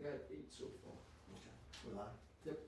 got 8 so far. Okay. Will I? Yep.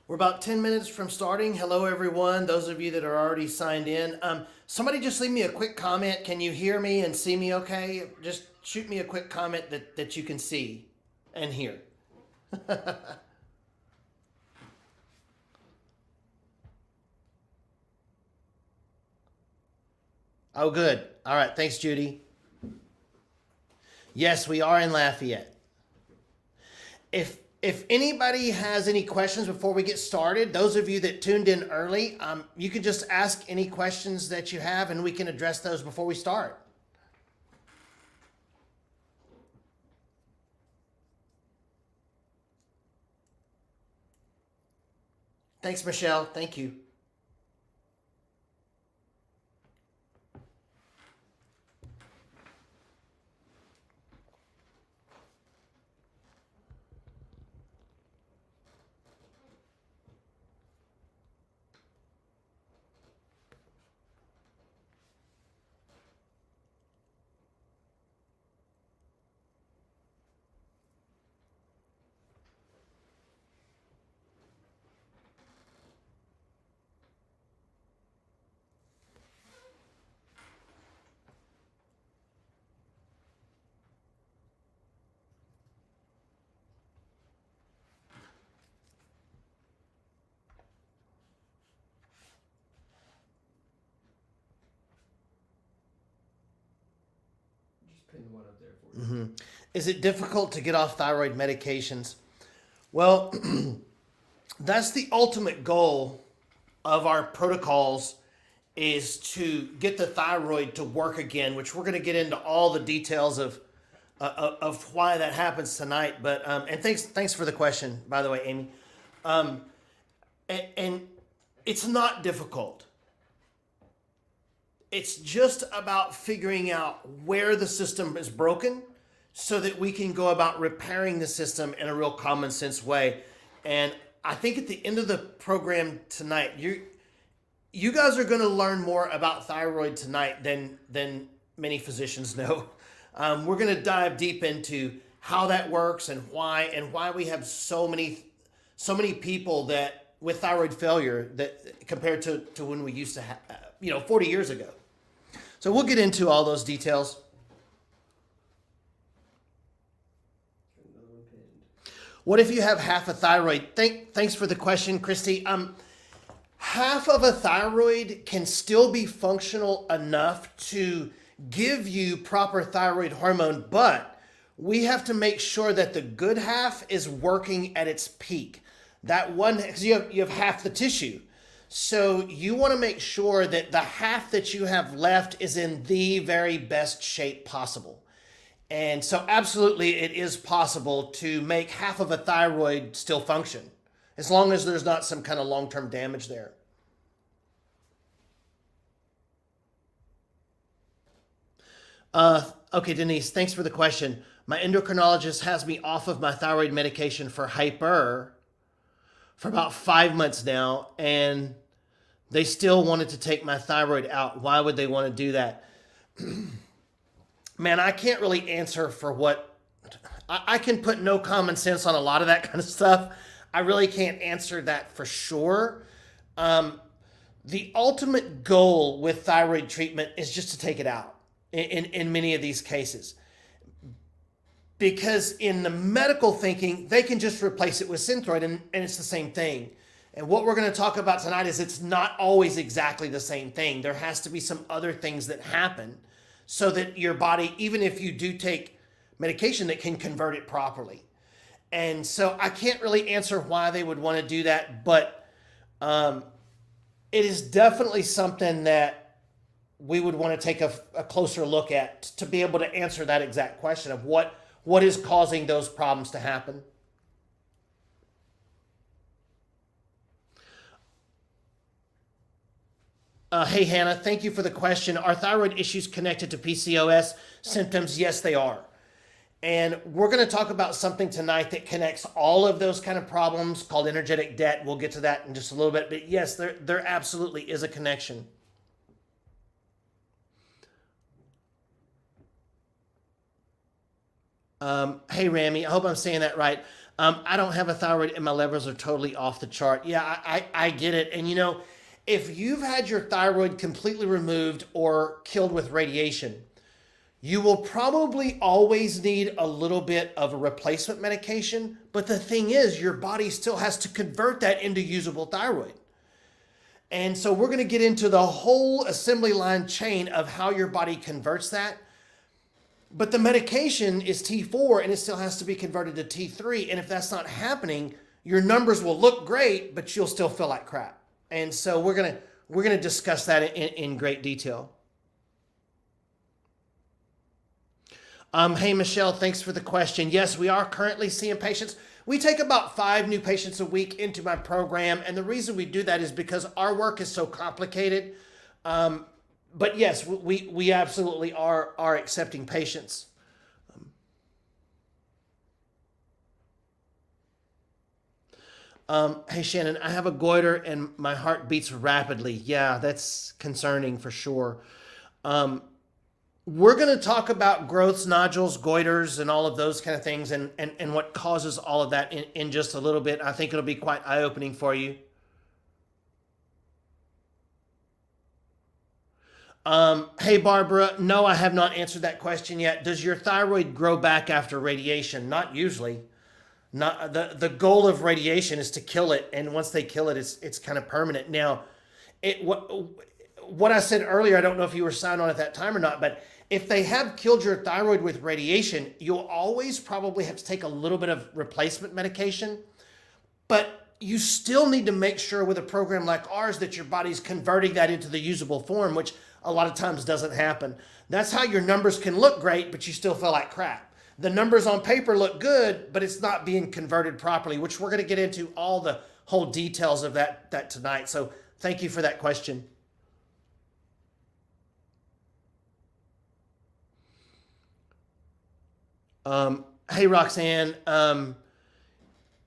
We're about 10 minutes from starting. Hello, everyone. Those of you that are already signed in. Somebody just leave me a quick comment. Can you hear me and see me okay? Just shoot me a quick comment that you can see and hear. Oh, good. All right. Thanks, Judy. Yes, we are in Lafayette. If anybody has any questions before we get started, those of you that tuned in early, you can just ask any questions that you have and we can address those before we start. Thanks, Michelle. Thank you. Is it difficult to get off thyroid medications? Well, that's the ultimate goal of our protocols, is to get the thyroid to work again, which we're going to get into all the details of why that happens tonight. But and thanks for the question, by the way, Amy. And it's not difficult. It's just about figuring out where the system is broken so that we can go about repairing the system in a real common sense way. And I think at the end of the program tonight, you guys are going to learn more about thyroid tonight than many physicians know. We're going to dive deep into how that works and why we have so many people that with thyroid failure that compared to when we used to have 40 years ago. So we'll get into all those details. What if you have half a thyroid? Thanks for the question, Christy. Half of a thyroid can still be functional enough to give you proper thyroid hormone, but we have to make sure that the good half is working at its peak. That one, because you have half the tissue. So you want to make sure that the half that you have left is in the very best shape possible. And so absolutely it is possible to make half of a thyroid still function, as long as there's not some kind of long-term damage there. Okay, Denise, thanks for the question. My endocrinologist has me off of my thyroid medication for hyper for about 5 months now, and they still wanted to take my thyroid out. Why would they want to do that? Man, I can't really answer for what... I can put no common sense on a lot of that kind of stuff. I really can't answer that for sure. The ultimate goal with thyroid treatment is just to take it out in many of these cases. Because in the medical thinking, they can just replace it with Synthroid, and it's the same thing. And what we're going to talk about tonight is it's not always exactly the same thing. There has to be some other things that happen so that your body, even if you do take medication, that can convert it properly. And so I can't really answer why they would want to do that, but it is definitely something that we would want to take a closer look at to be able to answer that exact question of what is causing those problems to happen. Hey, Hannah, thank you for the question. Are thyroid issues connected to PCOS symptoms? Yes, they are. And we're going to talk about something tonight that connects all of those kind of problems called energetic debt. We'll get to that in just a little bit. But yes, there absolutely is a connection. Hey, Rami, I hope I'm saying that right. I don't have a thyroid and my levels are totally off the chart. Yeah, I get it. And if you've had your thyroid completely removed or killed with radiation, you will probably always need a little bit of a replacement medication. But the thing is, your body still has to convert that into usable thyroid. And so we're going to get into the whole assembly line chain of how your body converts that. But the medication is T4 and it still has to be converted to T3. And if that's not happening, your numbers will look great, but you'll still feel like crap. And so we're gonna discuss that in great detail. Hey, Michelle, thanks for the question. Yes, we are currently seeing patients. We take about 5 new patients a week into my program. And the reason we do that is because our work is so complicated. But yes, we absolutely are accepting patients. Hey, Shannon, I have a goiter and my heart beats rapidly. Yeah, that's concerning for sure. We're going to talk about growths, nodules, goiters, and all of those kind of things and what causes all of that in just a little bit. I think it'll be quite eye-opening for you. Hey, Barbara, no, I have not answered that question yet. Does your thyroid grow back after radiation? Not usually. Not the goal of radiation is to kill it, and once they kill it, it's kind of permanent. Now, what I said earlier, I don't know if you were signed on at that time or not, but If they have killed your thyroid with radiation, you'll always probably have to take a little bit of replacement medication. But you still need to make sure with a program like ours that your body's converting that into the usable form, which a lot of times doesn't happen. That's how your numbers can look great, but you still feel like crap. The numbers on paper look good, but it's not being converted properly, which we're going to get into all the whole details of that tonight. So thank you for that question. Hey, Roxanne.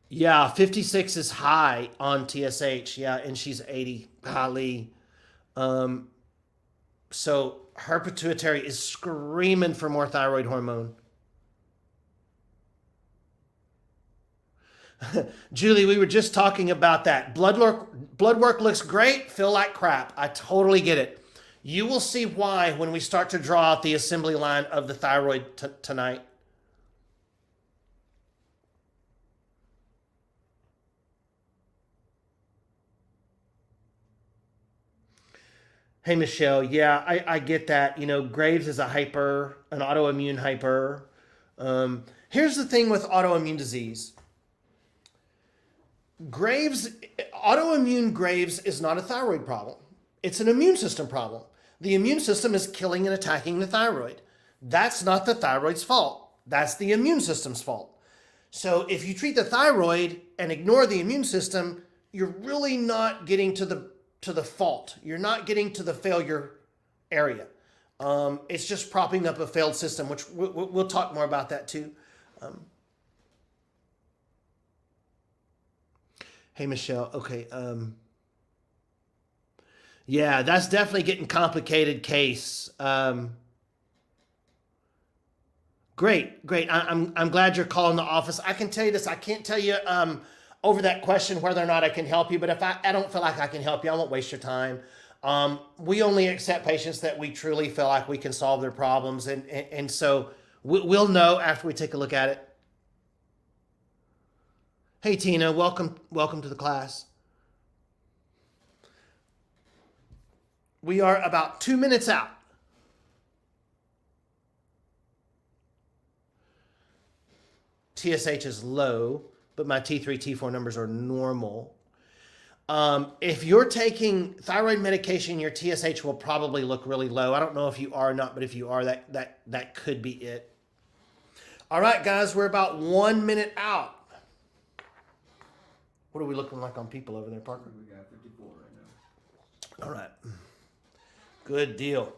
Yeah, 56 is high on TSH. Yeah, and she's 80. Golly. So her pituitary is screaming for more thyroid hormone. Julie, we were just talking about that. Blood work looks great, feel like crap. I totally get it. You will see why when we start to draw out the assembly line of the thyroid tonight. Hey, Michelle. Yeah, I get that. Graves is an autoimmune hyper. Here's the thing with autoimmune disease. Autoimmune Graves is not a thyroid problem. It's an immune system problem. The immune system is killing and attacking the thyroid. That's not the thyroid's fault. That's the immune system's fault. So if you treat the thyroid and ignore the immune system, you're really not getting to the fault. You're not getting to the failure area. It's just propping up a failed system, which we'll talk more about that too. Hey, Michelle. Okay. Yeah, that's definitely getting complicated case. Great. I'm glad you're calling the office. I can tell you this. I can't tell you over that question whether or not I can help you, but if I don't feel like I can help you, I won't waste your time. We only accept patients that we truly feel like we can solve their problems, and so we'll know after we take a look at it. Hey, Tina, welcome to the class. We are about 2 minutes out. TSH is low, but my T3, T4 numbers are normal. If you're taking thyroid medication, your TSH will probably look really low. I don't know if you are or not, but if you are, that could be it. All right, guys, we're about 1 minute out. What are we looking like on people over there, Parker? We got 54 right now. All right. Good deal.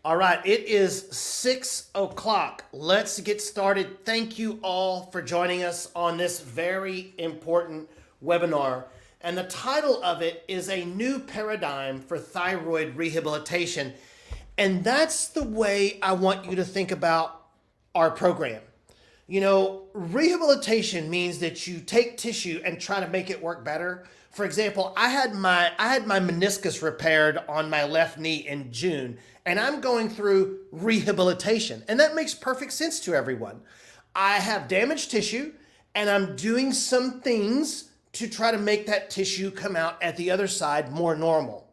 All right, it is 6 o'clock. Let's get started. Thank you all for joining us on this very important webinar. And the title of it is A New Paradigm for Thyroid Rehabilitation. And that's the way I want you to think about our program. Rehabilitation means that you take tissue and try to make it work better. For example, I had my meniscus repaired on my left knee in June, and I'm going through rehabilitation. And that makes perfect sense to everyone. I have damaged tissue, and I'm doing some things to try to make that tissue come out at the other side more normal.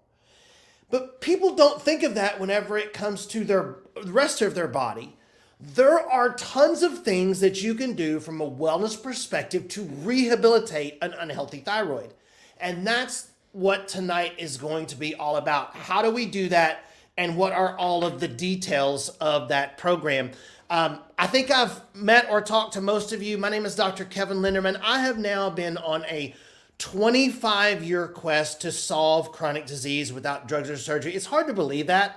But people don't think of that whenever it comes to the rest of their body. There are tons of things that you can do from a wellness perspective to rehabilitate an unhealthy thyroid. And that's what tonight is going to be all about. How do we do that? And what are all of the details of that program? I think I've met or talked to most of you. My name is Dr. Kevin Linderman. I have now been on a 25-year quest to solve chronic disease without drugs or surgery. It's hard to believe that.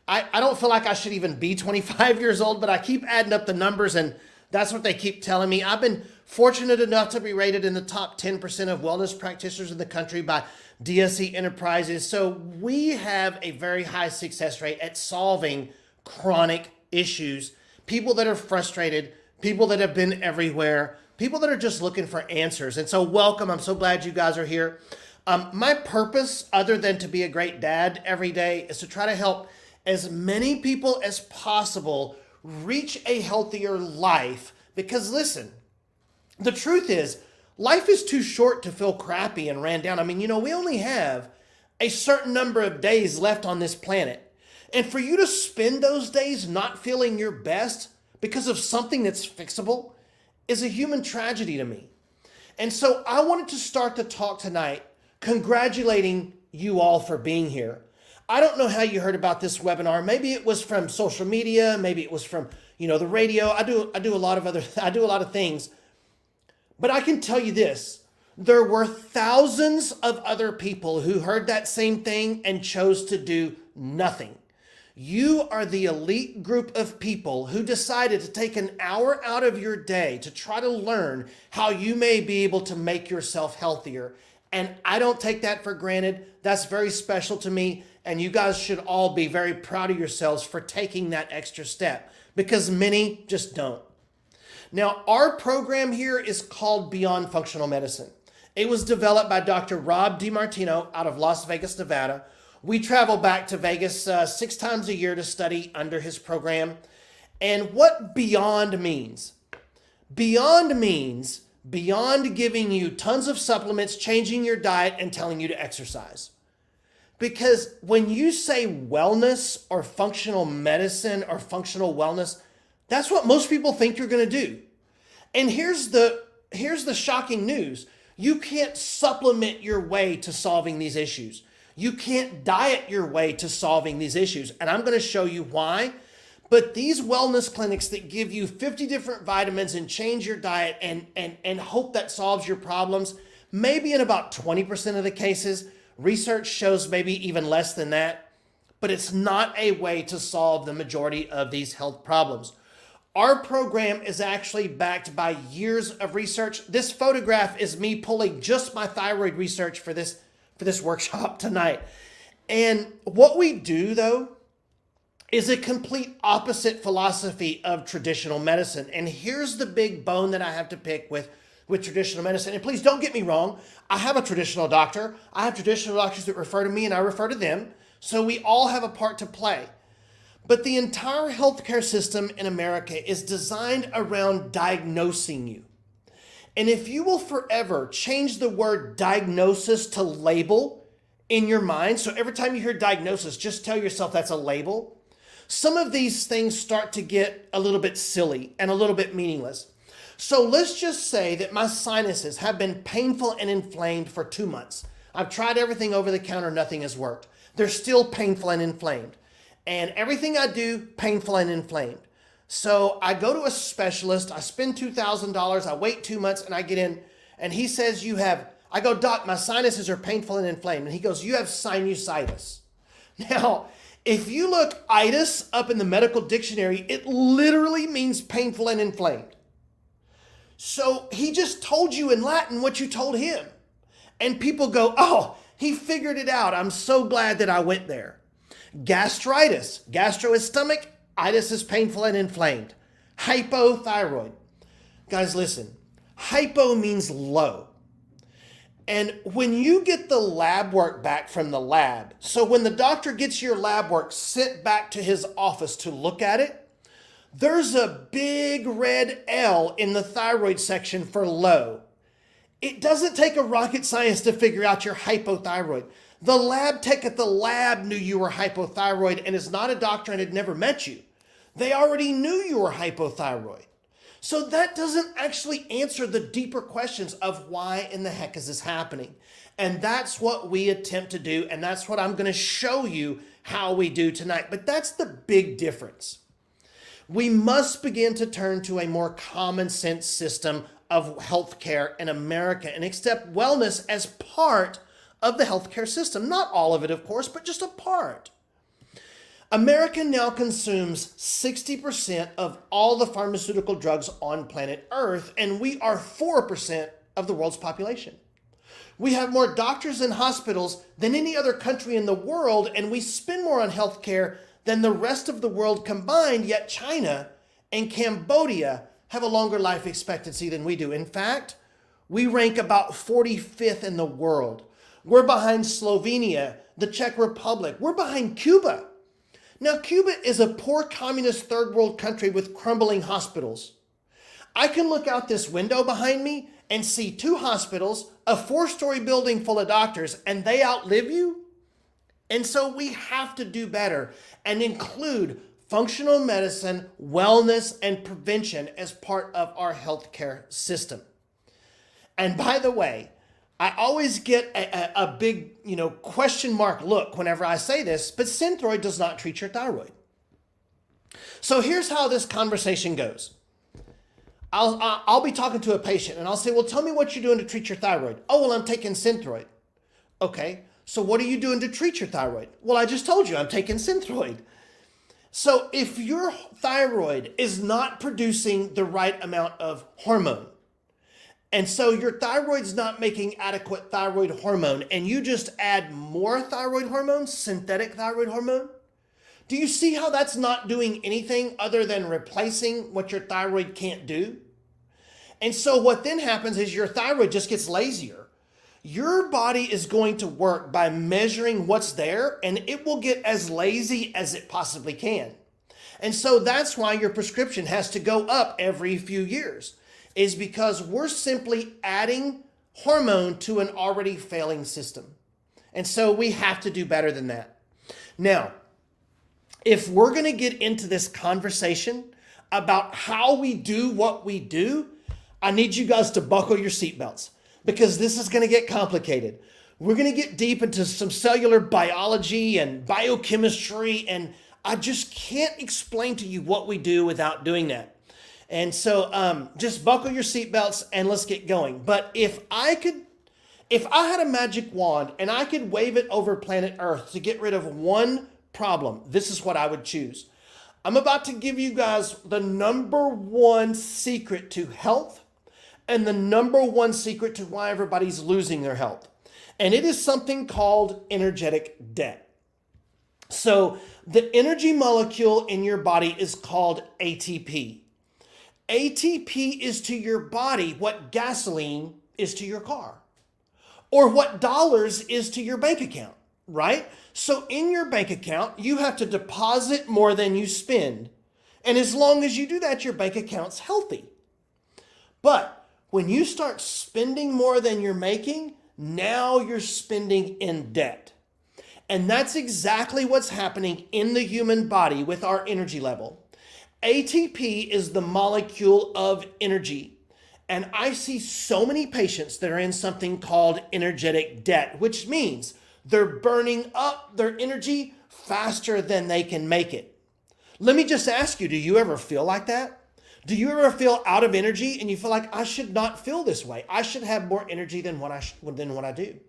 I don't feel like I should even be 25 years old, but I keep adding up the numbers, and that's what they keep telling me. I've been fortunate enough to be rated in the top 10% of wellness practitioners in the country by DSE Enterprises. So we have a very high success rate at solving chronic issues. People that are frustrated, people that have been everywhere, people that are just looking for answers. And so welcome. I'm so glad you guys are here. My purpose, other than to be a great dad every day, is to try to help as many people as possible reach a healthier life. Because listen, the truth is, Life is too short to feel crappy and ran down. I mean, we only have a certain number of days left on this planet. And for you to spend those days not feeling your best because of something that's fixable is a human tragedy to me. And so I wanted to start the talk tonight congratulating you all for being here. I don't know how you heard about this webinar. Maybe it was from social media. Maybe it was from, the radio. I do a lot of things. But I can tell you this, there were thousands of other people who heard that same thing and chose to do nothing. You are the elite group of people who decided to take an hour out of your day to try to learn how you may be able to make yourself healthier. And I don't take that for granted. That's very special to me. And you guys should all be very proud of yourselves for taking that extra step, because many just don't. Now, our program here is called Beyond Functional Medicine. It was developed by Dr. Rob DiMartino out of Las Vegas, Nevada. We travel back to Vegas 6 times a year to study under his program. And what beyond means beyond giving you tons of supplements, changing your diet, and telling you to exercise. Because when you say wellness or functional medicine or functional wellness, that's what most people think you're going to do. And here's the shocking news. You can't supplement your way to solving these issues. You can't diet your way to solving these issues. And I'm going to show you why. But these wellness clinics that give you 50 different vitamins and change your diet and hope that solves your problems, maybe in about 20% of the cases, research shows maybe even less than that. But it's not a way to solve the majority of these health problems. Our program is actually backed by years of research. This photograph is me pulling just my thyroid research for this workshop tonight. And what we do, though, is a complete opposite philosophy of traditional medicine. And here's the big bone that I have to pick with traditional medicine. And please don't get me wrong. I have a traditional doctor. I have traditional doctors that refer to me and I refer to them. So we all have a part to play. But the entire healthcare system in America is designed around diagnosing you. And if you will forever change the word diagnosis to label in your mind, so every time you hear diagnosis, just tell yourself that's a label, some of these things start to get a little bit silly and a little bit meaningless. So let's just say that my sinuses have been painful and inflamed for 2 months. I've tried everything over the counter, nothing has worked. They're still painful and inflamed. And everything I do, painful and inflamed. So I go to a specialist, I spend $2,000, I wait 2 months and I get in and he says I go, doc, my sinuses are painful and inflamed. And he goes, you have sinusitis. Now, if you look itis up in the medical dictionary, it literally means painful and inflamed. So he just told you in Latin what you told him. And people go, oh, he figured it out. I'm so glad that I went there. Gastritis. Gastro is stomach. Itis is painful and inflamed. Hypothyroid. Guys, listen. Hypo means low. And when you get the lab work back from the lab, so when the doctor gets your lab work sent back to his office to look at it, there's a big red L in the thyroid section for low. It doesn't take a rocket science to figure out you're hypothyroid. The lab tech at the lab knew you were hypothyroid and is not a doctor and had never met you. They already knew you were hypothyroid. So that doesn't actually answer the deeper questions of why in the heck is this happening. And that's what we attempt to do. And that's what I'm going to show you how we do tonight. But that's the big difference. We must begin to turn to a more common sense system of healthcare in America and accept wellness as part of the healthcare system. Not all of it, of course, but just a part. America now consumes 60% of all the pharmaceutical drugs on planet Earth, and we are 4% of the world's population. We have more doctors and hospitals than any other country in the world, and we spend more on healthcare than the rest of the world combined, yet China and Cambodia have a longer life expectancy than we do. In fact, we rank about 45th in the world. We're behind Slovenia, the Czech Republic. We're behind Cuba. Now, Cuba is a poor communist third world country with crumbling hospitals. I can look out this window behind me and see 2 hospitals, a 4-story building full of doctors, and they outlive you? And so we have to do better and include functional medicine, wellness, and prevention as part of our healthcare system. And by the way, I always get a big, question mark look whenever I say this, but Synthroid does not treat your thyroid. So here's how this conversation goes. I'll be talking to a patient and I'll say, well, tell me what you're doing to treat your thyroid. Oh, well, I'm taking Synthroid. Okay, so what are you doing to treat your thyroid? Well, I just told you I'm taking Synthroid. So if your thyroid is not producing the right amount of hormone, and so your thyroid's not making adequate thyroid hormone, and you just add more thyroid hormone, synthetic thyroid hormone, do you see how that's not doing anything other than replacing what your thyroid can't do? And so what then happens is your thyroid just gets lazier. Your body is going to work by measuring what's there, and it will get as lazy as it possibly can. And so that's why your prescription has to go up every few years, is because we're simply adding hormone to an already failing system. And so we have to do better than that. Now, if we're going to get into this conversation about how we do what we do, I need you guys to buckle your seatbelts because this is going to get complicated. We're going to get deep into some cellular biology and biochemistry, and I just can't explain to you what we do without doing that. And so just buckle your seatbelts and let's get going. But if I had a magic wand and I could wave it over planet Earth to get rid of one problem, this is what I would choose. I'm about to give you guys the number one secret to health and the number one secret to why everybody's losing their health. And it is something called energetic debt. So the energy molecule in your body is called ATP. ATP is to your body what gasoline is to your car, or what dollars is to your bank account, right? So in your bank account, you have to deposit more than you spend. And as long as you do that, your bank account's healthy. But when you start spending more than you're making, now you're spending in debt. And that's exactly what's happening in the human body with our energy level. ATP is the molecule of energy. And I see so many patients that are in something called energetic debt, which means they're burning up their energy faster than they can make it. Let me just ask you, do you ever feel like that? Do you ever feel out of energy and you feel like I should not feel this way? I should have more energy than what I do.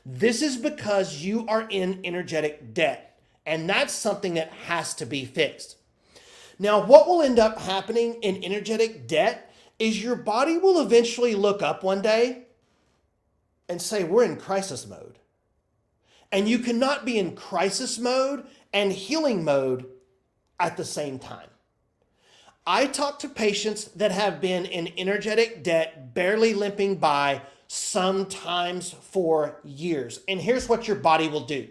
This is because you are in energetic debt, and that's something that has to be fixed. Now, what will end up happening in energetic debt is your body will eventually look up one day and say, we're in crisis mode. And you cannot be in crisis mode and healing mode at the same time. I talk to patients that have been in energetic debt, barely limping by, sometimes for years. And here's what your body will do.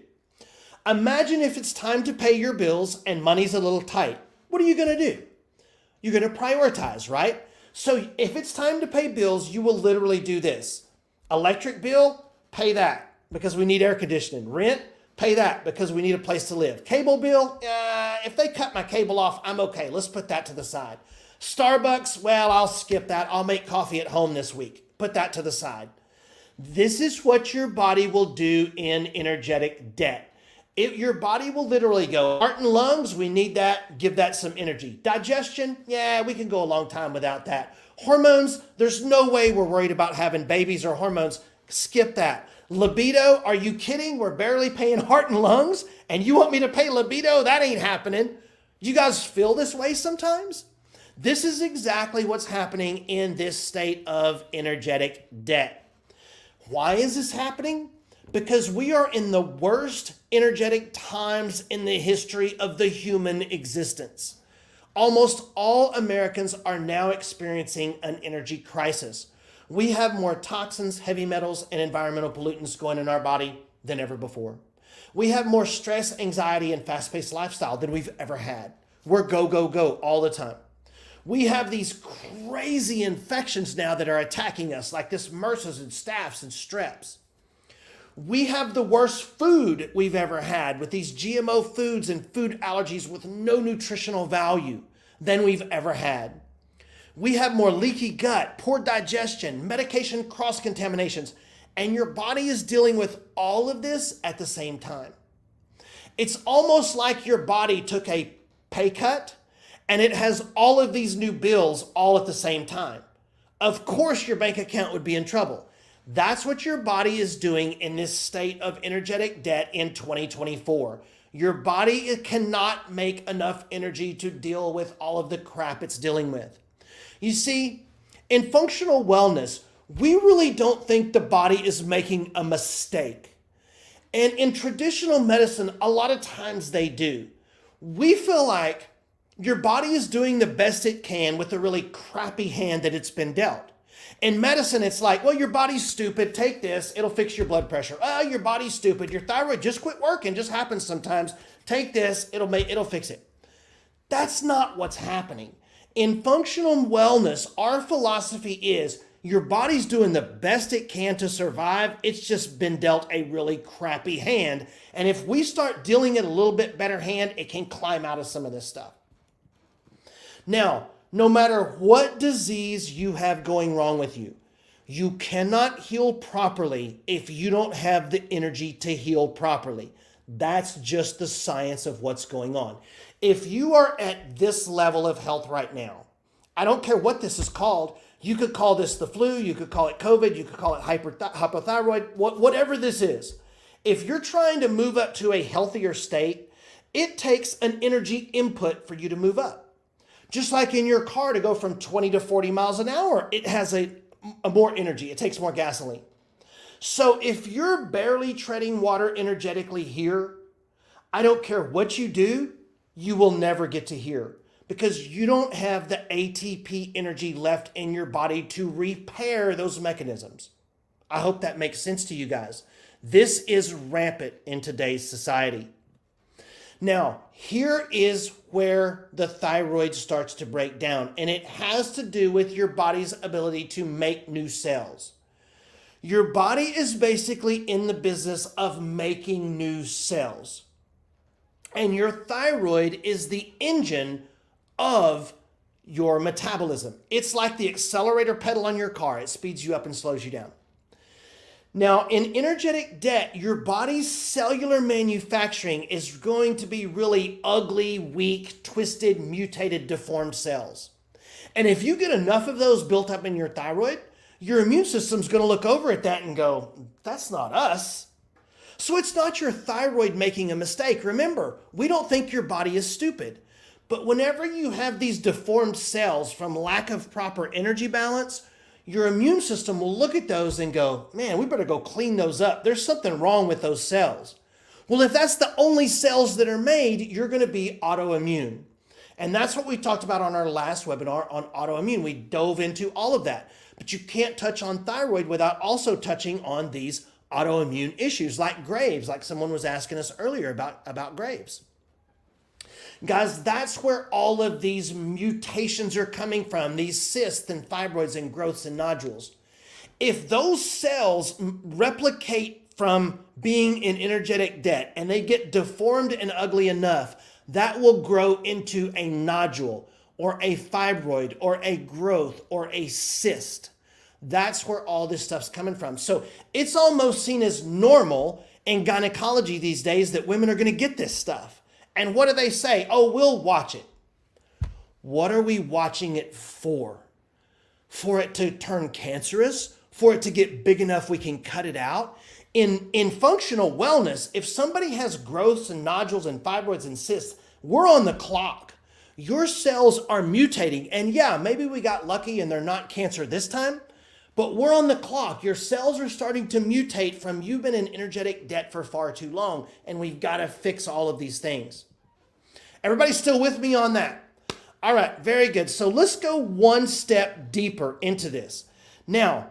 Imagine if it's time to pay your bills and money's a little tight. What are you going to do? You're going to prioritize, right? So if it's time to pay bills, you will literally do this. Electric bill, pay that because we need air conditioning. Rent, pay that because we need a place to live. Cable bill, if they cut my cable off, I'm okay. Let's put that to the side. Starbucks, well, I'll skip that. I'll make coffee at home this week. Put that to the side. This is what your body will do in energetic debt. Your body will literally go, heart and lungs, we need that, give that some energy. Digestion, yeah, we can go a long time without that. Hormones, there's no way we're worried about having babies or hormones. Skip that. Libido, are you kidding? We're barely paying heart and lungs, and you want me to pay libido? That ain't happening. You guys feel this way sometimes? This is exactly what's happening in this state of energetic debt. Why is this happening? Because we are in the worst energetic times in the history of the human existence. Almost all Americans are now experiencing an energy crisis. We have more toxins, heavy metals, and environmental pollutants going in our body than ever before. We have more stress, anxiety, and fast-paced lifestyle than we've ever had. We're go, go, go all the time. We have these crazy infections now that are attacking us, like this MRSAs and staphs and streps. We have the worst food we've ever had with these GMO foods and food allergies with no nutritional value than we've ever had. We have more leaky gut, poor digestion, medication cross-contaminations, and your body is dealing with all of this at the same time. It's almost like your body took a pay cut and it has all of these new bills all at the same time. Of course, your bank account would be in trouble. That's what your body is doing in this state of energetic debt in 2024. Your body cannot make enough energy to deal with all of the crap it's dealing with. You see, in functional wellness, we really don't think the body is making a mistake. And in traditional medicine, a lot of times they do. We feel like your body is doing the best it can with a really crappy hand that it's been dealt. In medicine, it's like, well, your body's stupid. Take this. It'll fix your blood pressure. Oh, your body's stupid. Your thyroid just quit working. Just happens sometimes. Take this. It'll fix it. That's not what's happening. In functional wellness, our philosophy is your body's doing the best it can to survive. It's just been dealt a really crappy hand. And if we start dealing it a little bit better hand, it can climb out of some of this stuff. Now, no matter what disease you have going wrong with you, you cannot heal properly if you don't have the energy to heal properly. That's just the science of what's going on. If you are at this level of health right now, I don't care what this is called. You could call this the flu. You could call it COVID. You could call it hypothyroid, whatever this is. If you're trying to move up to a healthier state, it takes an energy input for you to move up. Just like in your car to go from 20 to 40 miles an hour, it has a more energy. It takes more gasoline. So if you're barely treading water energetically here, I don't care what you do, you will never get to here because you don't have the ATP energy left in your body to repair those mechanisms. I hope that makes sense to you guys. This is rampant in today's society. Now, here is where the thyroid starts to break down, and it has to do with your body's ability to make new cells. Your body is basically in the business of making new cells. And your thyroid is the engine of your metabolism. It's like the accelerator pedal on your car. It speeds you up and slows you down. Now, in energetic debt, your body's cellular manufacturing is going to be really ugly, weak, twisted, mutated, deformed cells. And if you get enough of those built up in your thyroid, your immune system's going to look over at that and go, that's not us. So it's not your thyroid making a mistake. Remember, we don't think your body is stupid. But whenever you have these deformed cells from lack of proper energy balance, your immune system will look at those and go, man, we better go clean those up. There's something wrong with those cells. Well, if that's the only cells that are made, you're going to be autoimmune. And that's what we talked about on our last webinar on autoimmune. We dove into all of that. But you can't touch on thyroid without also touching on these autoimmune issues like Graves, like someone was asking us earlier about Graves. Guys, that's where all of these mutations are coming from, these cysts and fibroids and growths and nodules. If those cells replicate from being in energetic debt and they get deformed and ugly enough, that will grow into a nodule or a fibroid or a growth or a cyst. That's where all this stuff's coming from. So it's almost seen as normal in gynecology these days that women are going to get this stuff. And what do they say? Oh, we'll watch it. What are we watching it for? For it to turn cancerous? For it to get big enough we can cut it out? In functional wellness, if somebody has growths and nodules and fibroids and cysts, we're on the clock. Your cells are mutating. And yeah, maybe we got lucky and they're not cancer this time, but we're on the clock. Your cells are starting to mutate from you've been in energetic debt for far too long, and we've got to fix all of these things. Everybody still with me on that? All right, very good. So let's go one step deeper into this. Now,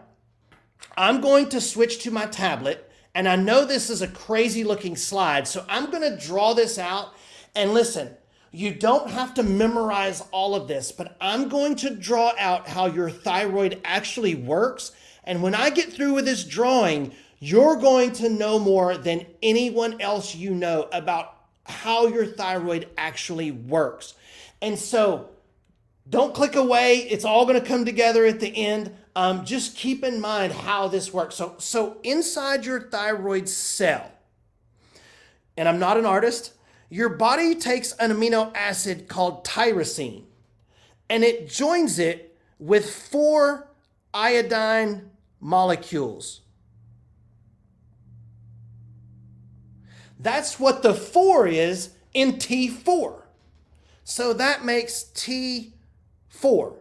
I'm going to switch to my tablet, and I know this is a crazy looking slide, so I'm going to draw this out. And listen, You don't have to memorize all of this, but I'm going to draw out how your thyroid actually works. And when I get through with this drawing, you're going to know more than anyone else you know about how your thyroid actually works. And so don't click away. It's all going to come together at the end. Just keep in mind how this works. So inside your thyroid cell, and I'm not an artist, your body takes an amino acid called tyrosine, and it joins it with 4 iodine molecules. That's what the 4 is in T4. So that makes T4.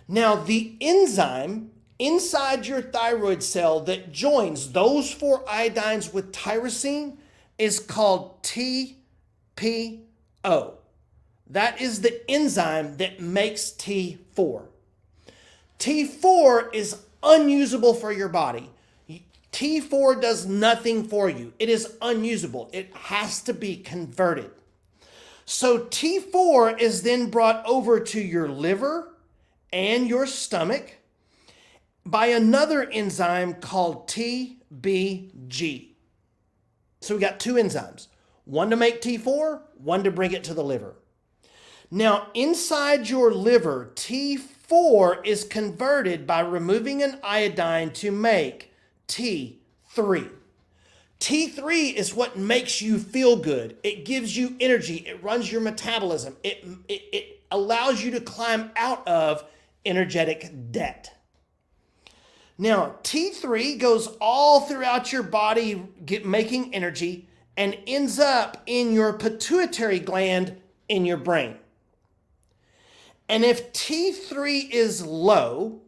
Now, the enzyme inside your thyroid cell that joins those 4 iodines with tyrosine is called TPO. That is the enzyme that makes T4. T4 is unusable for your body. T4 does nothing for you. It is unusable. It has to be converted. So T4 is then brought over to your liver and your stomach by another enzyme called TBG. So we got 2 enzymes, one to make T4, one to bring it to the liver. Now, inside your liver, T4 is converted by removing an iodine to make T3. T3 is what makes you feel good. It gives you energy. It runs your metabolism. It allows you to climb out of energetic debt. Now, T3 goes all throughout your body making energy and ends up in your pituitary gland in your brain. And if T3 is low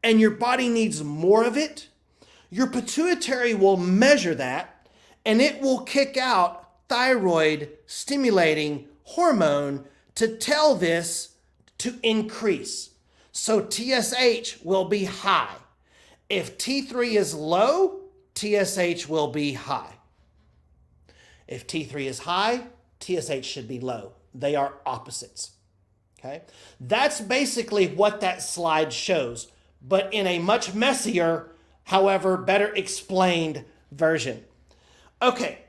and your body needs more of it, your pituitary will measure that and it will kick out thyroid stimulating hormone to tell this to increase. So TSH will be high. If T3 is low, TSH will be high. If T3 is high, TSH should be low. They are opposites. Okay? That's basically what that slide shows, but in a much messier, however, better explained version. Okay,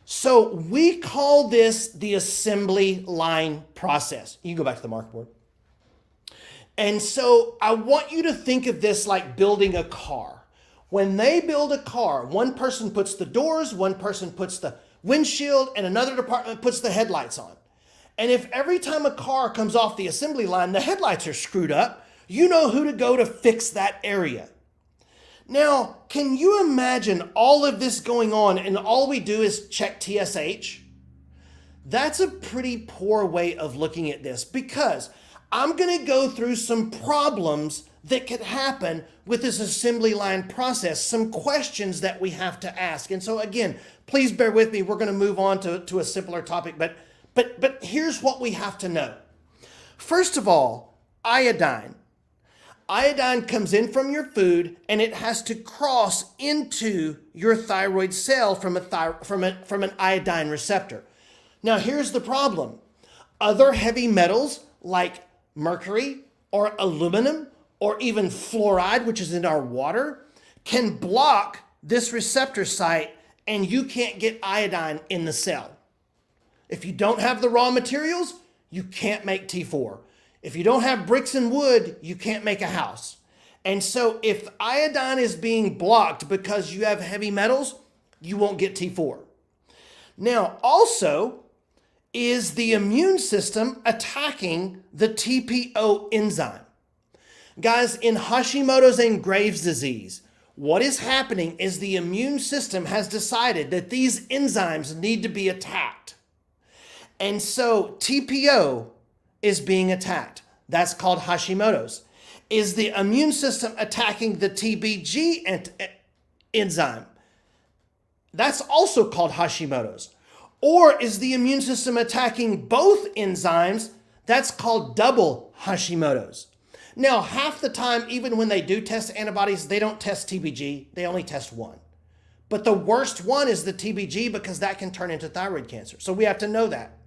so we call this the assembly line process. You can go back to the marker board. And so I want you to think of this like building a car. When they build a car, one person puts the doors, one person puts the windshield, and another department puts the headlights on. And if every time a car comes off the assembly line, the headlights are screwed up, you know who to go to fix that area. Now, can you imagine all of this going on and all we do is check TSH? That's a pretty poor way of looking at this because I'm going to go through some problems that could happen with this assembly line process, some questions that we have to ask. And so again, please bear with me. We're going to move on to a simpler topic, but here's what we have to know. First of all, iodine. Iodine comes in from your food and it has to cross into your thyroid cell from an iodine receptor. Now here's the problem. Other heavy metals like mercury or aluminum or even fluoride, which is in our water, can block this receptor site and you can't get iodine in the cell. If you don't have the raw materials, you can't make T4. If you don't have bricks and wood, you can't make a house. And so if iodine is being blocked because you have heavy metals, you won't get T4. Now, also, is the immune system attacking the TPO enzyme? Guys, in Hashimoto's and Graves' disease, what is happening is the immune system has decided that these enzymes need to be attacked. And so TPO is being attacked. That's called Hashimoto's. Is the immune system attacking the TBG enzyme? That's also called Hashimoto's. Or is the immune system attacking both enzymes? That's called double Hashimoto's. Now, half the time, even when they do test antibodies, they don't test TBG, they only test one. But the worst one is the TBG because that can turn into thyroid cancer. So we have to know that.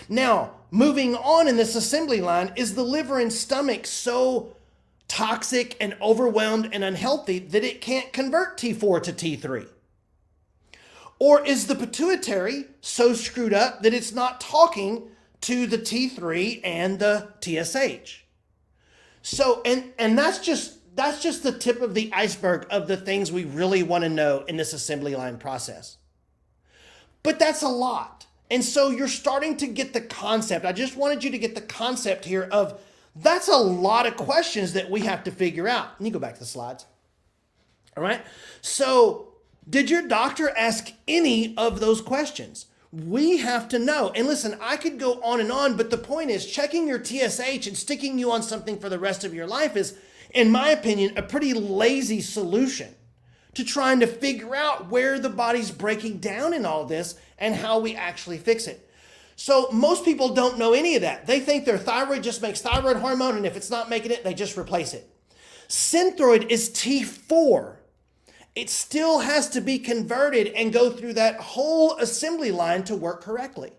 Now, moving on in this assembly line, is the liver and stomach so toxic and overwhelmed and unhealthy that it can't convert T4 to T3? Or is the pituitary so screwed up that it's not talking to the T3 and the TSH? So, and that's just the tip of the iceberg of the things we really want to know in this assembly line process. But that's a lot. And so you're starting to get the concept. I just wanted you to get the concept here of that's a lot of questions that we have to figure out. Let me go back to the slides. All right. So did your doctor ask any of those questions? We have to know. And listen, I could go on, but the point is checking your TSH and sticking you on something for the rest of your life is, in my opinion, a pretty lazy solution to trying to figure out where the body's breaking down in all this and how we actually fix it. So most people don't know any of that. They think their thyroid just makes thyroid hormone, and if it's not making it, they just replace it. Synthroid is T4. It still has to be converted and go through that whole assembly line to work correctly.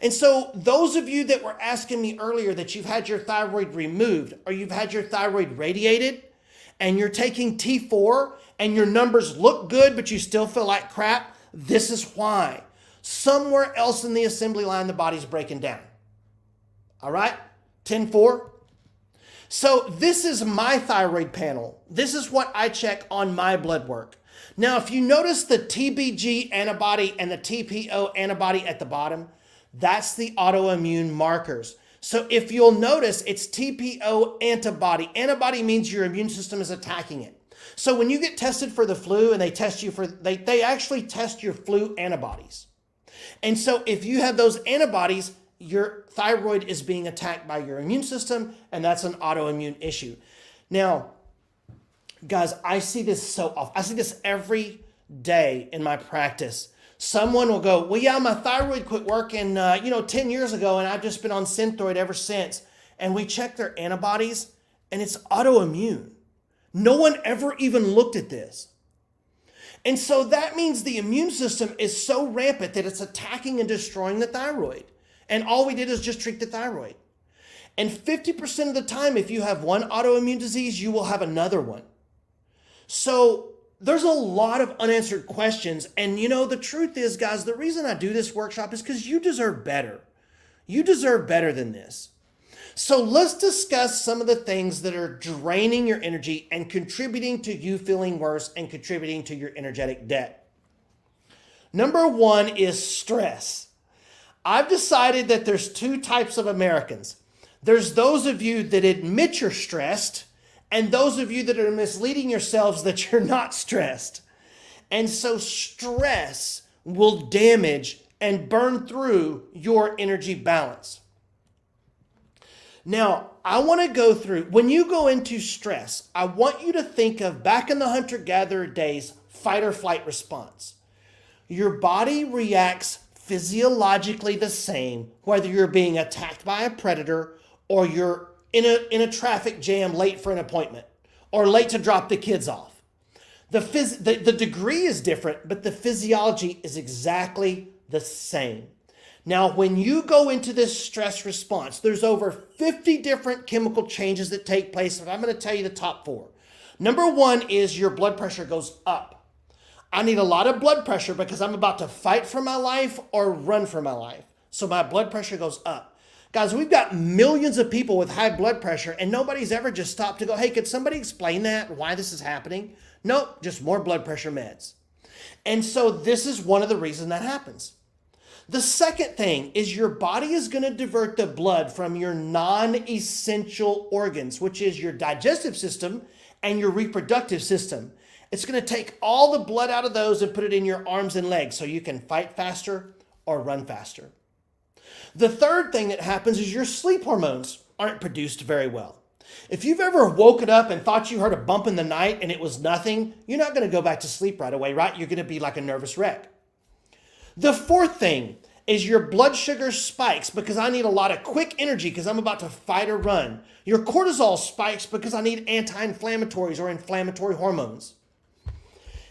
And so those of you that were asking me earlier that you've had your thyroid removed or you've had your thyroid radiated and you're taking T4 and your numbers look good, but you still feel like crap, this is why. Somewhere else in the assembly line, the body's breaking down. All right? 10-4. So this is my thyroid panel. This is what I check on my blood work. Now, if you notice the TBG antibody and the TPO antibody at the bottom, that's the autoimmune markers. So if you'll notice, it's TPO antibody. Antibody means your immune system is attacking it. So when you get tested for the flu and they test you for, they actually test your flu antibodies. And so if you have those antibodies, your thyroid is being attacked by your immune system, and that's an autoimmune issue. Now, guys, I see this so often. I see this every day in my practice. Someone will go, well, yeah, my thyroid quit working, 10 years ago, and I've just been on Synthroid ever since. And we check their antibodies, and it's autoimmune. No one ever even looked at this. And so that means the immune system is so rampant that it's attacking and destroying the thyroid. And all we did is just treat the thyroid. And 50% of the time, if you have one autoimmune disease, you will have another one. So there's a lot of unanswered questions. And the truth is, guys, the reason I do this workshop is because you deserve better. You deserve better than this. So let's discuss some of the things that are draining your energy and contributing to you feeling worse and contributing to your energetic debt. Number one is stress. I've decided that there's two types of Americans. There's those of you that admit you're stressed and those of you that are misleading yourselves that you're not stressed. And so stress will damage and burn through your energy balance. Now, I want to go through, when you go into stress, I want you to think of back in the hunter-gatherer days, fight or flight response. Your body reacts physiologically the same, whether you're being attacked by a predator or you're in a traffic jam late for an appointment or late to drop the kids off. The degree is different, but the physiology is exactly the same. Now, when you go into this stress response, there's over 50 different chemical changes that take place, and I'm going to tell you the top 4. Number 1 is your blood pressure goes up. I need a lot of blood pressure because I'm about to fight for my life or run for my life. So my blood pressure goes up. Guys, we've got millions of people with high blood pressure and nobody's ever just stopped to go, hey, could somebody explain that, why this is happening? Nope, just more blood pressure meds. And so this is one of the reasons that happens. The second thing is your body is going to divert the blood from your non-essential organs, which is your digestive system and your reproductive system. It's going to take all the blood out of those and put it in your arms and legs so you can fight faster or run faster. The third thing that happens is your sleep hormones aren't produced very well. If you've ever woken up and thought you heard a bump in the night and it was nothing, you're not going to go back to sleep right away, right? You're going to be like a nervous wreck. The fourth thing is your blood sugar spikes because I need a lot of quick energy because I'm about to fight or run. Your cortisol spikes because I need anti-inflammatories or inflammatory hormones.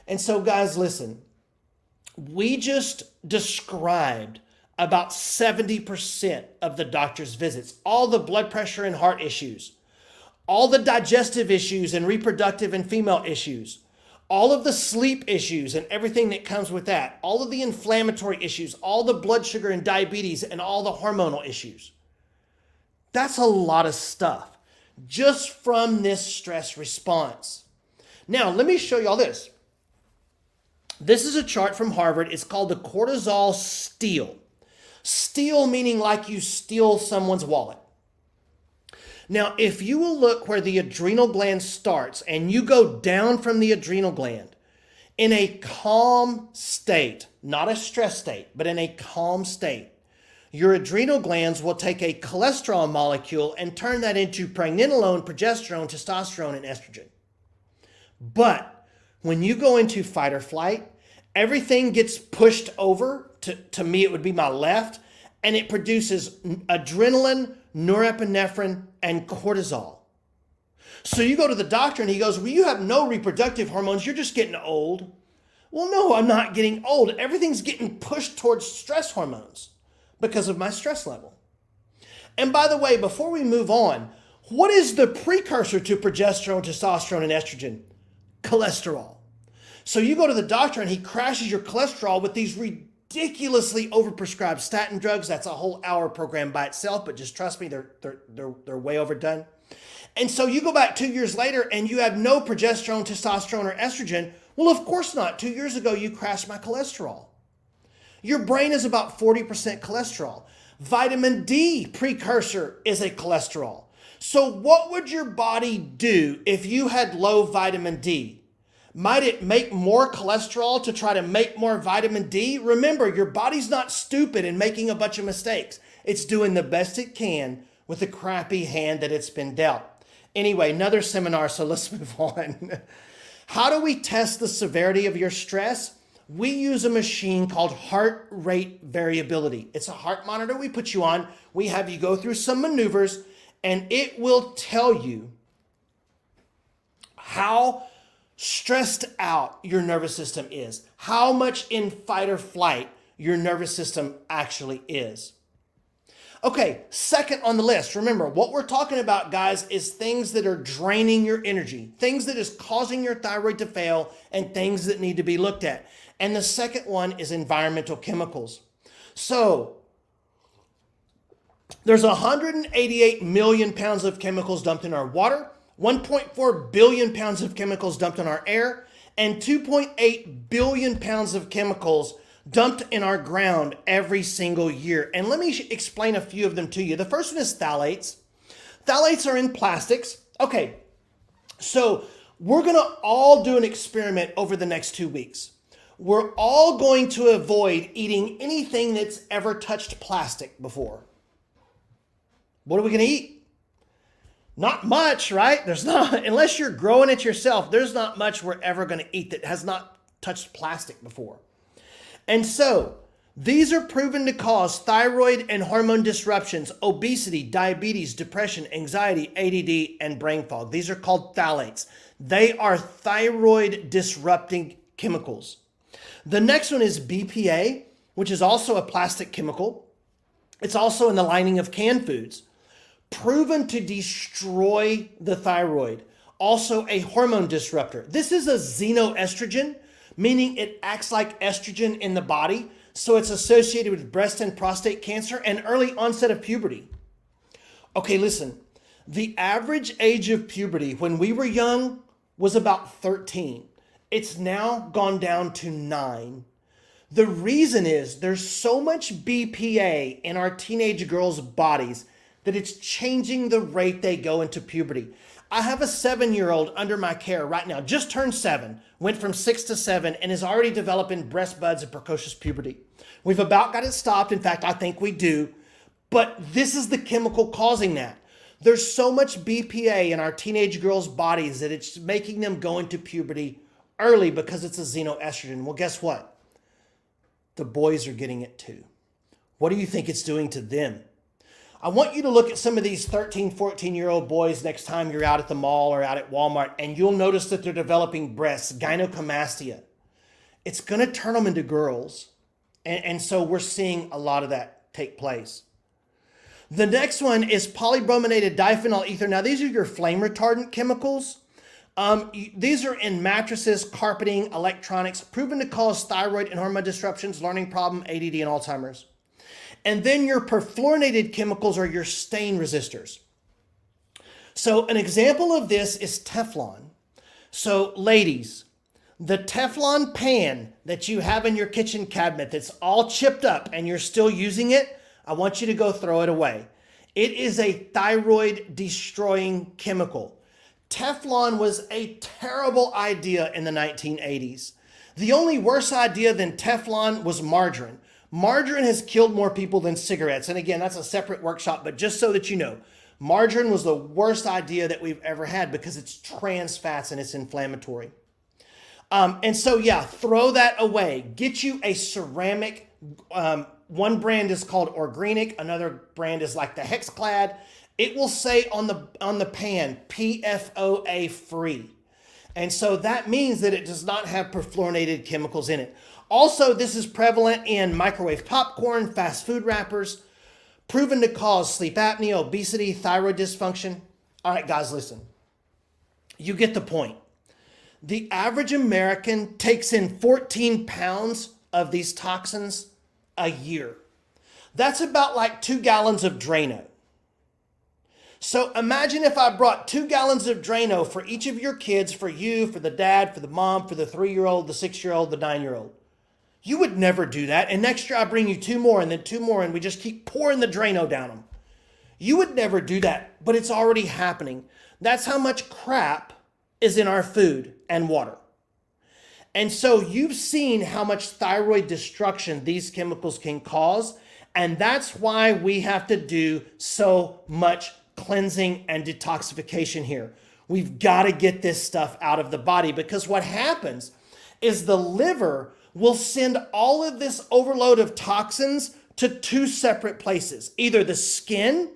And so guys, listen, we just described about 70% of the doctor's visits. All the blood pressure and heart issues, all the digestive issues and reproductive and female issues, all of the sleep issues and everything that comes with that, all of the inflammatory issues, all the blood sugar and diabetes and all the hormonal issues. That's a lot of stuff just from this stress response. Now, let me show you all this. This is a chart from Harvard. It's called the cortisol steal. Steal meaning like you steal someone's wallet. Now, if you will look where the adrenal gland starts and you go down from the adrenal gland in a calm state, not a stress state, but in a calm state, your adrenal glands will take a cholesterol molecule and turn that into pregnenolone, progesterone, testosterone, and estrogen. But when you go into fight or flight, everything gets pushed over, to me it would be my left, and it produces adrenaline, norepinephrine, and cortisol. So you go to the doctor and he goes, well, you have no reproductive hormones, you're just getting old. Well, no, I'm not getting old. Everything's getting pushed towards stress hormones because of my stress level. And by the way, before we move on, what is the precursor to progesterone, testosterone, and estrogen? Cholesterol. So you go to the doctor and he crashes your cholesterol with these ridiculously overprescribed statin drugs. That's a whole hour program by itself, but just trust me, they're way overdone. And so you go back 2 years later and you have no progesterone, testosterone, or estrogen. Well, of course not. 2 years ago, you crashed my cholesterol. Your brain is about 40% cholesterol. Vitamin D precursor is a cholesterol. So what would your body do if you had low vitamin D? Might it make more cholesterol to try to make more vitamin D? Remember, your body's not stupid and making a bunch of mistakes. It's doing the best it can with the crappy hand that it's been dealt. Anyway, another seminar, so let's move on. How do we test the severity of your stress? We use a machine called heart rate variability. It's a heart monitor we put you on. We have you go through some maneuvers and it will tell you how stressed out your nervous system is, how much in fight or flight your nervous system actually is. Okay, second on the list, remember what we're talking about, guys, is things that are draining your energy, things that is causing your thyroid to fail, and things that need to be looked at. And the second one is environmental chemicals. So there's 188 million pounds of chemicals dumped in our water, 1.4 billion pounds of chemicals dumped in our air, and 2.8 billion pounds of chemicals dumped in our ground every single year. And let me explain a few of them to you. The first one is phthalates. Phthalates are in plastics. Okay, so we're going to all do an experiment over the next 2 weeks. We're all going to avoid eating anything that's ever touched plastic before. What are we going to eat? Not much, right? There's not, unless you're growing it yourself, there's not much we're ever going to eat that has not touched plastic before. And so these are proven to cause thyroid and hormone disruptions, obesity, diabetes, depression, anxiety, ADD, and brain fog. These are called phthalates. They are thyroid disrupting chemicals. The next one is BPA, which is also a plastic chemical. It's also in the lining of canned foods. Proven to destroy the thyroid. Also a hormone disruptor. This is a xenoestrogen, meaning it acts like estrogen in the body. So it's associated with breast and prostate cancer and early onset of puberty. Okay, listen. The average age of puberty when we were young was about 13. It's now gone down to 9. The reason is there's so much BPA in our teenage girls' bodies that it's changing the rate they go into puberty. I have a 7-year-old under my care right now, just turned 7, went from 6 to 7, and is already developing breast buds and precocious puberty. We've about got it stopped. In fact, I think we do. But this is the chemical causing that. There's so much BPA in our teenage girls' bodies that it's making them go into puberty early because it's a xenoestrogen. Well, guess what? The boys are getting it too. What do you think it's doing to them? I want you to look at some of these 13, 14-year-old boys next time you're out at the mall or out at Walmart, and you'll notice that they're developing breasts, gynecomastia. It's going to turn them into girls, And so we're seeing a lot of that take place. The next one is polybrominated diphenyl ether. Now, these are your flame retardant chemicals. These are in mattresses, carpeting, electronics, proven to cause thyroid and hormone disruptions, learning problem, ADD, and Alzheimer's. And then your perfluorinated chemicals are your stain resistors. So an example of this is Teflon. So ladies, the Teflon pan that you have in your kitchen cabinet that's all chipped up and you're still using it, I want you to go throw it away. It is a thyroid destroying chemical. Teflon was a terrible idea in the 1980s. The only worse idea than Teflon was margarine. Margarine has killed more people than cigarettes. And again, that's a separate workshop, but just so that you know, margarine was the worst idea that we've ever had because it's trans fats and it's inflammatory. And so, yeah, throw that away. Get you a ceramic. One brand is called Organic. Another brand is like the Hexclad. It will say on the pan, PFOA free. And so that means that it does not have perfluorinated chemicals in it. Also, this is prevalent in microwave popcorn, fast food wrappers, proven to cause sleep apnea, obesity, thyroid dysfunction. All right, guys, listen. You get the point. The average American takes in 14 pounds of these toxins a year. That's about like 2 gallons of Drano. So imagine if I brought 2 gallons of Drano for each of your kids, for you, for the dad, for the mom, for the 3-year-old, the 6-year-old, the 9-year-old. You would never do that. And next year I bring you 2 more and then 2 more and we just keep pouring the Drano down them. You would never do that, but it's already happening. That's how much crap is in our food and water. And so you've seen how much thyroid destruction these chemicals can cause. And that's why we have to do so much cleansing and detoxification here. We've got to get this stuff out of the body because what happens is the liver will send all of this overload of toxins to 2 separate places, either the skin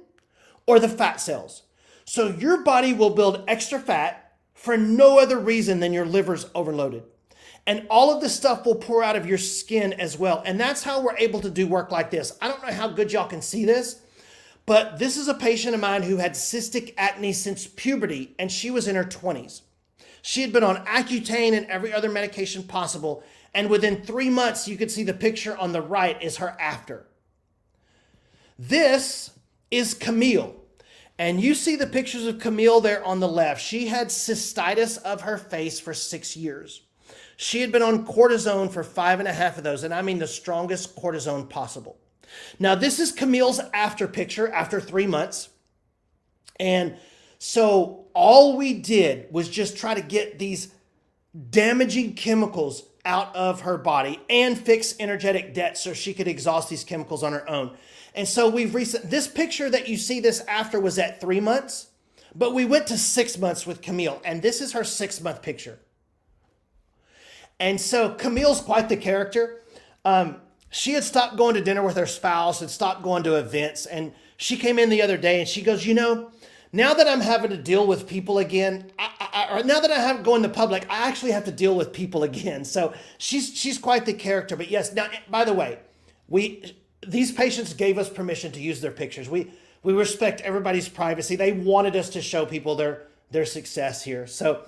or the fat cells. So your body will build extra fat for no other reason than your liver's overloaded. And all of this stuff will pour out of your skin as well. And that's how we're able to do work like this. I don't know how good y'all can see this, but this is a patient of mine who had cystic acne since puberty, and she was in her 20s. She had been on Accutane and every other medication possible. And within 3 months, you could see the picture on the right is her after. This is Camille. And you see the pictures of Camille there on the left. She had cystitis of her face for 6 years. She had been on cortisone for 5.5 of those. And I mean the strongest cortisone possible. Now, this is Camille's after picture after 3 months. And so all we did was just try to get these damaging chemicals out of her body and fix energetic debt so she could exhaust these chemicals on her own. And so this picture that you see this after was at 3 months, but we went to 6 months with Camille, and this is her 6-month picture. And so Camille's quite the character. She had stopped going to dinner with her spouse and stopped going to events. And she came in the other day and she goes, you know, now that I'm having to deal with people again, or now that I have going to public, I actually have to deal with people again. So she's quite the character. But yes, now, by the way, these patients gave us permission to use their pictures. We respect everybody's privacy. They wanted us to show people their success here. So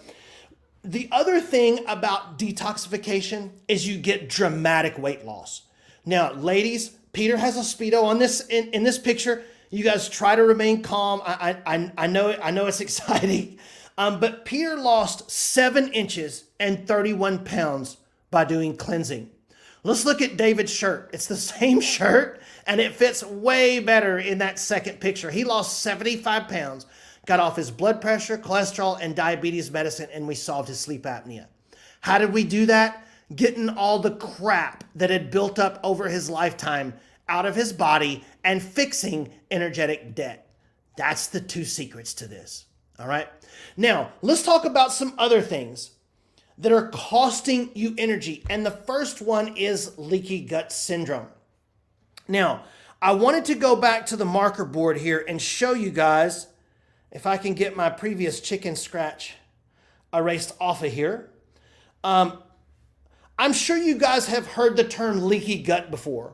the other thing about detoxification is you get dramatic weight loss. Now, ladies, Peter has a Speedo on this in this picture. You guys try to remain calm. I know it's exciting. But Peter lost 7 inches and 31 pounds by doing cleansing. Let's look at David's shirt. It's the same shirt, and it fits way better in that second picture. He lost 75 pounds, got off his blood pressure, cholesterol, and diabetes medicine, and we solved his sleep apnea. How did we do that? Getting all the crap that had built up over his lifetime out of his body and fixing energetic debt. That's the 2 secrets to this. All right. Now, let's talk about some other things that are costing you energy. And the first one is leaky gut syndrome. Now, I wanted to go back to the marker board here and show you guys, if I can get my previous chicken scratch erased off of here. I'm sure you guys have heard the term leaky gut before,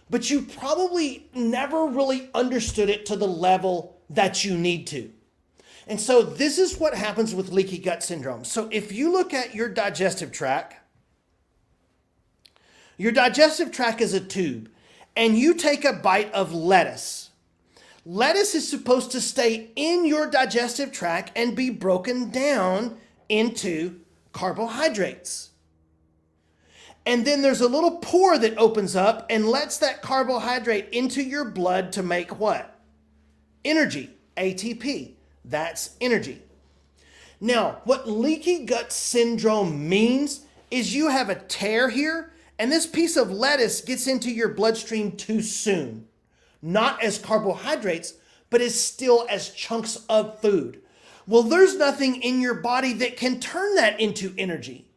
but you probably never really understood it to the level that you need to. And so this is what happens with leaky gut syndrome. So if you look at your digestive tract is a tube, and you take a bite of lettuce. Lettuce is supposed to stay in your digestive tract and be broken down into carbohydrates. And then there's a little pore that opens up and lets that carbohydrate into your blood to make what? Energy, ATP. That's energy. Now, what leaky gut syndrome means is you have a tear here, and this piece of lettuce gets into your bloodstream too soon. Not as carbohydrates, but as still as chunks of food. Well, there's nothing in your body that can turn that into energy.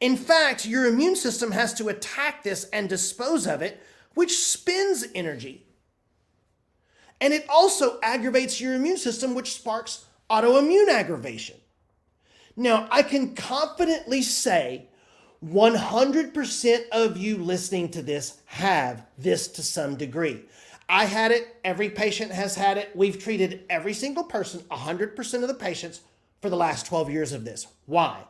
In fact, your immune system has to attack this and dispose of it, which spends energy. And it also aggravates your immune system, which sparks autoimmune aggravation. Now, I can confidently say 100% of you listening to this have this to some degree. I had it. Every patient has had it. We've treated every single person, 100% of the patients, for the last 12 years of this. Why?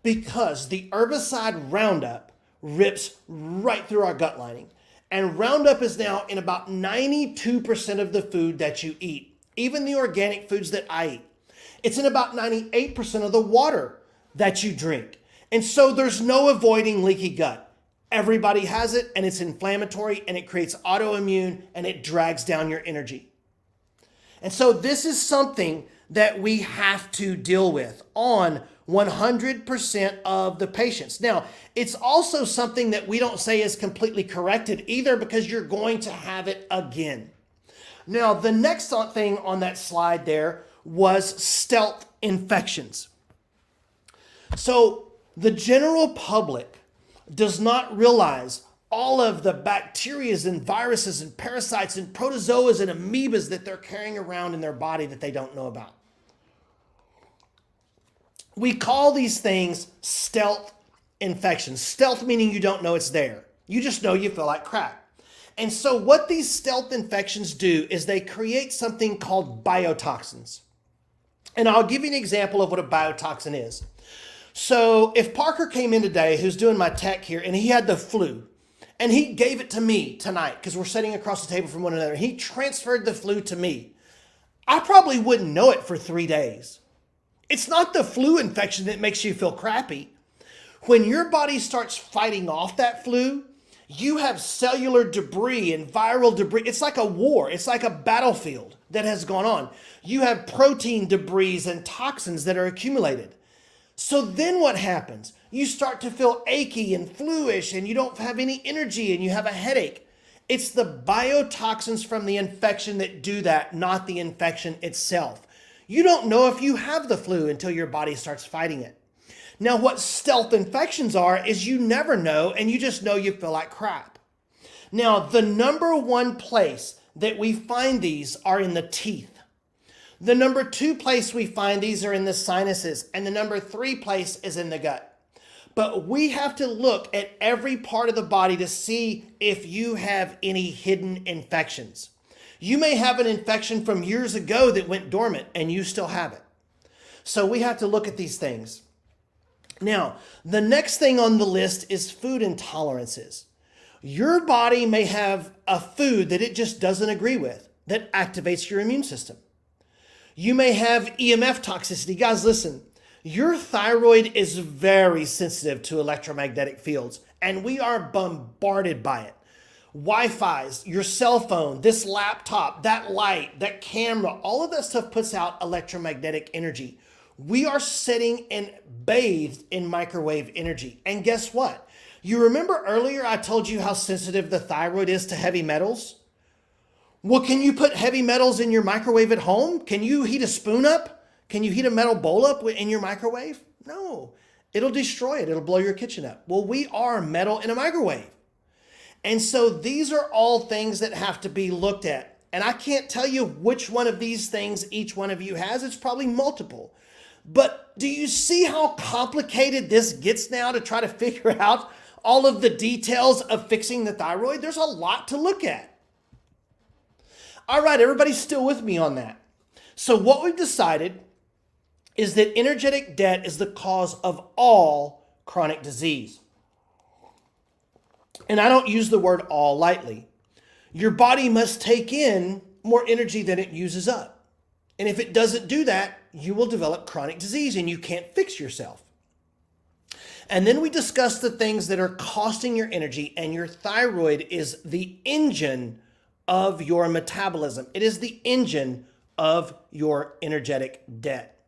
Because the herbicide Roundup rips right through our gut lining. And Roundup is now in about 92% of the food that you eat, even the organic foods that I eat. It's in about 98% of the water that you drink. And so there's no avoiding leaky gut. Everybody has it, and it's inflammatory, and it creates autoimmune, and it drags down your energy. And so this is something that we have to deal with on 100% of the patients. Now, it's also something that we don't say is completely corrected either, because you're going to have it again. Now, the next thing on that slide there was stealth infections. So the general public does not realize all of the bacterias and viruses and parasites and protozoas and amoebas that they're carrying around in their body that they don't know about. We call these things stealth infections. Stealth meaning you don't know it's there. You just know you feel like crap. And so what these stealth infections do is they create something called biotoxins. And I'll give you an example of what a biotoxin is. So if Parker came in today, who's doing my tech here, and he had the flu, and he gave it to me tonight because we're sitting across the table from one another, he transferred the flu to me, I probably wouldn't know it for 3 days. It's not the flu infection that makes you feel crappy. When your body starts fighting off that flu, you have cellular debris and viral debris. It's like a war. It's like a battlefield that has gone on. You have protein debris and toxins that are accumulated. So then what happens? You start to feel achy and fluish, and you don't have any energy, and you have a headache. It's the biotoxins from the infection that do that, not the infection itself. You don't know if you have the flu until your body starts fighting it. Now, what stealth infections are is you never know, and you just know you feel like crap. Now, the number one place that we find these are in the teeth. The number 2 place we find these are in the sinuses, and the number 3 place is in the gut. But we have to look at every part of the body to see if you have any hidden infections. You may have an infection from years ago that went dormant, and you still have it. So we have to look at these things. Now, the next thing on the list is food intolerances. Your body may have a food that it just doesn't agree with that activates your immune system. You may have EMF toxicity. Guys, listen, your thyroid is very sensitive to electromagnetic fields, and we are bombarded by it. Wi-Fi's, your cell phone, this laptop, that light, that camera, all of that stuff puts out electromagnetic energy. We are sitting and bathed in microwave energy. And guess what? You remember earlier I told you how sensitive the thyroid is to heavy metals? Well, can you put heavy metals in your microwave at home? Can you heat a spoon up? Can you heat a metal bowl up in your microwave? No, it'll destroy it. It'll blow your kitchen up. Well, we are metal in a microwave. And so these are all things that have to be looked at. And I can't tell you which one of these things each one of you has. It's probably multiple. But do you see how complicated this gets now to try to figure out all of the details of fixing the thyroid? There's a lot to look at. All right, everybody's still with me on that. So what we've decided is that energetic debt is the cause of all chronic disease. And I don't use the word all lightly. Your body must take in more energy than it uses up. And if it doesn't do that, you will develop chronic disease and you can't fix yourself. And then we discuss the things that are costing your energy, and your thyroid is the engine of your metabolism. It is the engine of your energetic debt.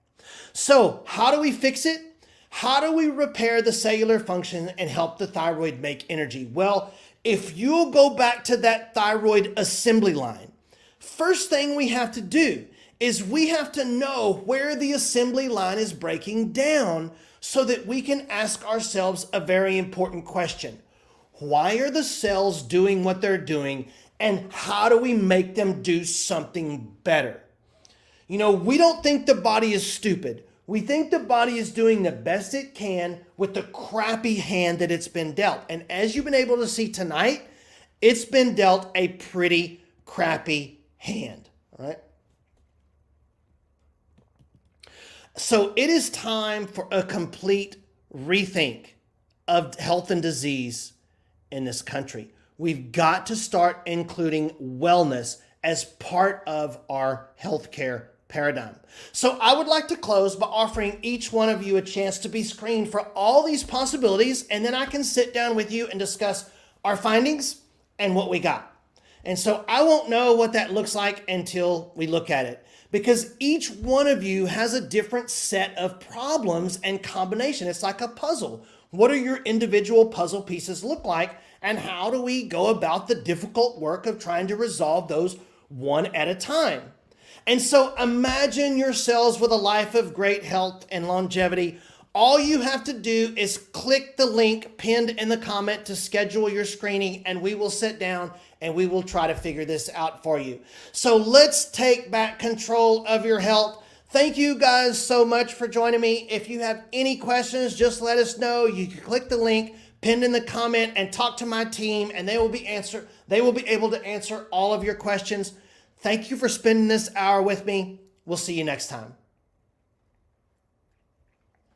So how do we fix it? How do we repair the cellular function and help the thyroid make energy? Well, if you'll go back to that thyroid assembly line, first thing we have to do is we have to know where the assembly line is breaking down so that we can ask ourselves a very important question. Why are the cells doing what they're doing, and how do we make them do something better? You know, we don't think the body is stupid. We think the body is doing the best it can with the crappy hand that it's been dealt. And as you've been able to see tonight, it's been dealt a pretty crappy hand, all right? So it is time for a complete rethink of health and disease in this country. We've got to start including wellness as part of our healthcare paradigm. So I would like to close by offering each one of you a chance to be screened for all these possibilities, and then I can sit down with you and discuss our findings and what we got. And so I won't know what that looks like until we look at it, because each one of you has a different set of problems and combination. It's like a puzzle. What do your individual puzzle pieces look like, and how do we go about the difficult work of trying to resolve those one at a time? And so imagine yourselves with a life of great health and longevity. All you have to do is click the link pinned in the comment to schedule your screening, and we will sit down and we will try to figure this out for you. So let's take back control of your health. Thank you guys so much for joining me. If you have any questions, just let us know. You can click the link pinned in the comment and talk to my team, and they will be able to answer all of your questions. Thank you for spending this hour with me. We'll see you next time.